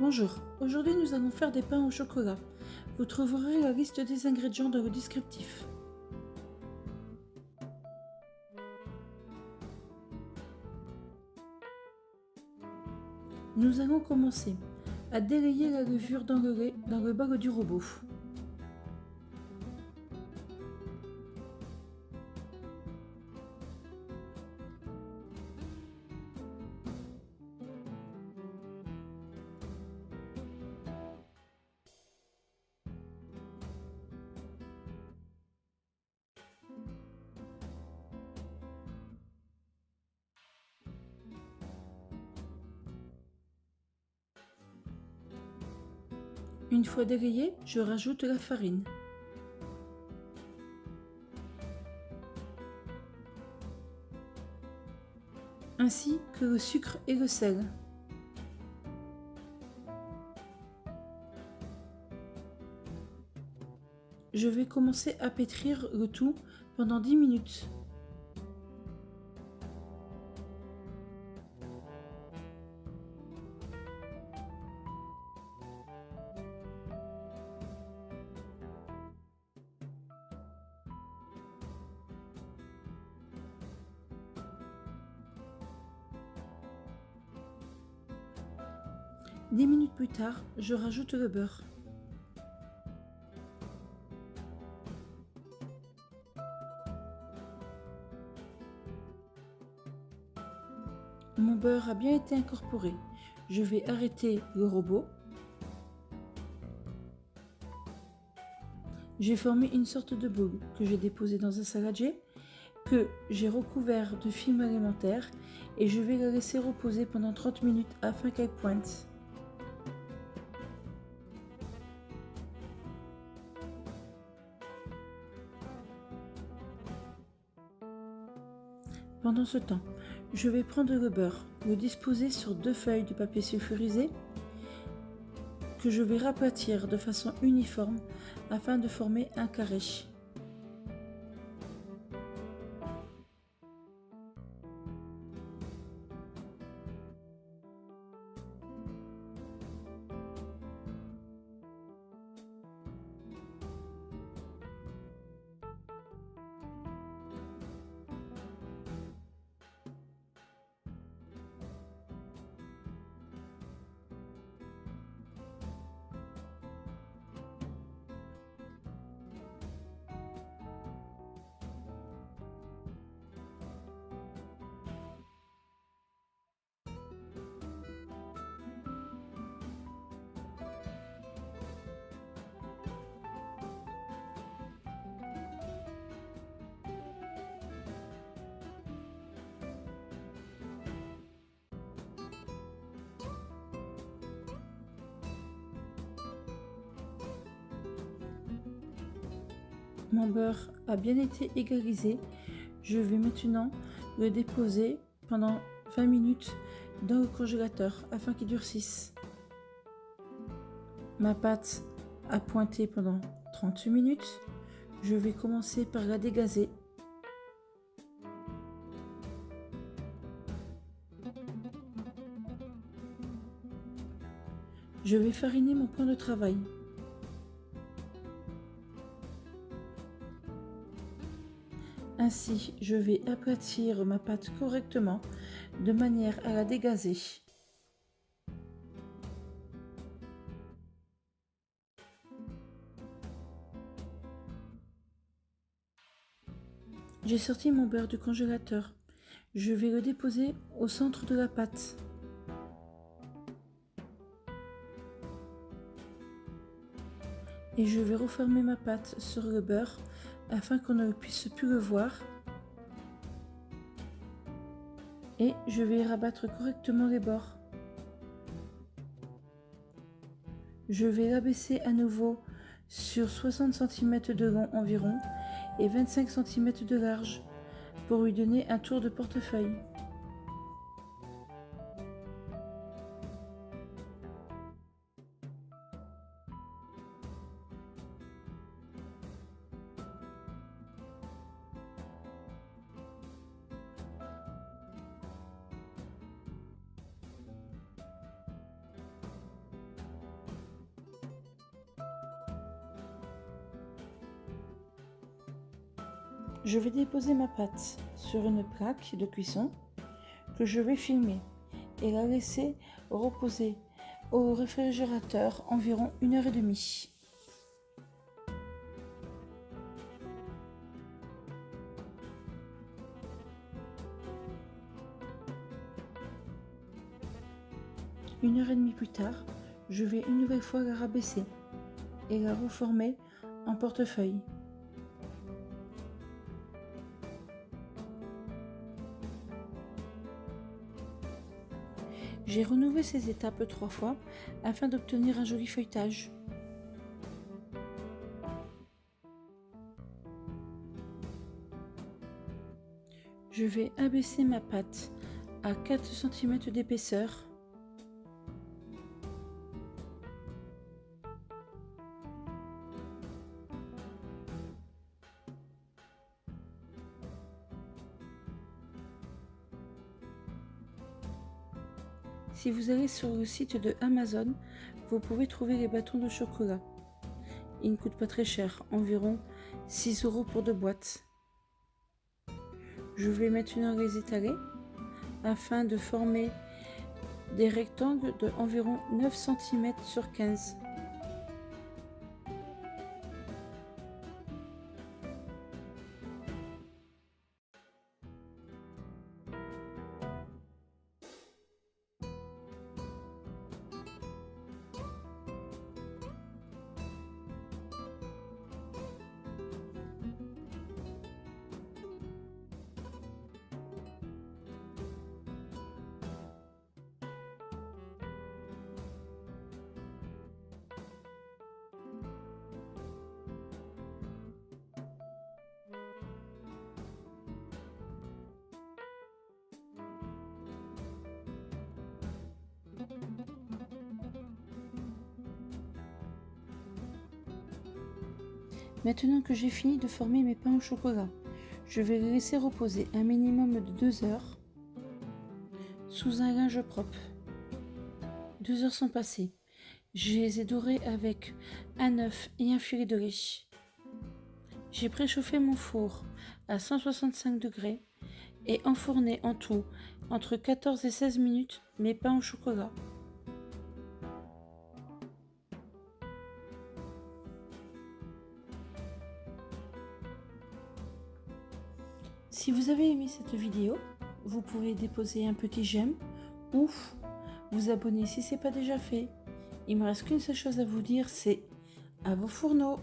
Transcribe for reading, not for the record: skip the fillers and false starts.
Bonjour, aujourd'hui nous allons faire des pains au chocolat. Vous trouverez la liste des ingrédients dans le descriptif. Nous allons commencer à délayer la levure dans le lait dans le bol du robot. Une fois délayé, je rajoute la farine. Ainsi que le sucre et le sel. Je vais commencer à pétrir le tout pendant 10 minutes. Dix minutes plus tard, je rajoute le beurre. Mon beurre a bien été incorporé. Je vais arrêter le robot. J'ai formé une sorte de boule que j'ai déposée dans un saladier, que j'ai recouvert de film alimentaire et je vais la laisser reposer pendant 30 minutes afin qu'elle pointe. Pendant ce temps, je vais prendre le beurre, le disposer sur 2 feuilles de papier sulfurisé que je vais raplatir de façon uniforme afin de former un carré. Mon beurre a bien été égalisé. Je vais maintenant le déposer pendant 20 minutes dans le congélateur afin qu'il durcisse. Ma pâte a pointé pendant 30 minutes. Je vais commencer par la dégazer. Je vais fariner mon point de travail. Ainsi, je vais aplatir ma pâte correctement de manière à la dégazer. J'ai sorti mon beurre du congélateur. Je vais le déposer au centre de la pâte. Et je vais refermer ma pâte sur le beurre afin qu'on ne puisse plus le voir. Et je vais rabattre correctement les bords. Je vais l'abaisser à nouveau sur 60 cm de long environ et 25 cm de large pour lui donner un tour de portefeuille. Je vais déposer ma pâte sur une plaque de cuisson que je vais filmer et la laisser reposer au réfrigérateur environ 1h30. Une heure et demie plus tard, je vais une nouvelle fois la rabaisser et la reformer en portefeuille. J'ai renouvelé ces étapes 3 fois afin d'obtenir un joli feuilletage. Je vais abaisser ma pâte à 4 cm d'épaisseur. Si vous allez sur le site de Amazon, vous pouvez trouver les bâtons de chocolat. Ils ne coûtent pas très cher, environ 6 € pour 2 boîtes. Je vais maintenant les étaler afin de former des rectangles de environ 9 cm sur 15. Maintenant que j'ai fini de former mes pains au chocolat, je vais les laisser reposer un minimum de 2 heures sous un linge propre. 2 heures sont passées. Je les ai dorés avec un œuf et un filet de riz. J'ai préchauffé mon four à 165 degrés et enfourné en tout entre 14 et 16 minutes mes pains au chocolat. Si vous avez aimé cette vidéo, vous pouvez déposer un petit j'aime ou vous abonner si ce n'est pas déjà fait. Il me reste qu'une seule chose à vous dire, c'est à vos fourneaux!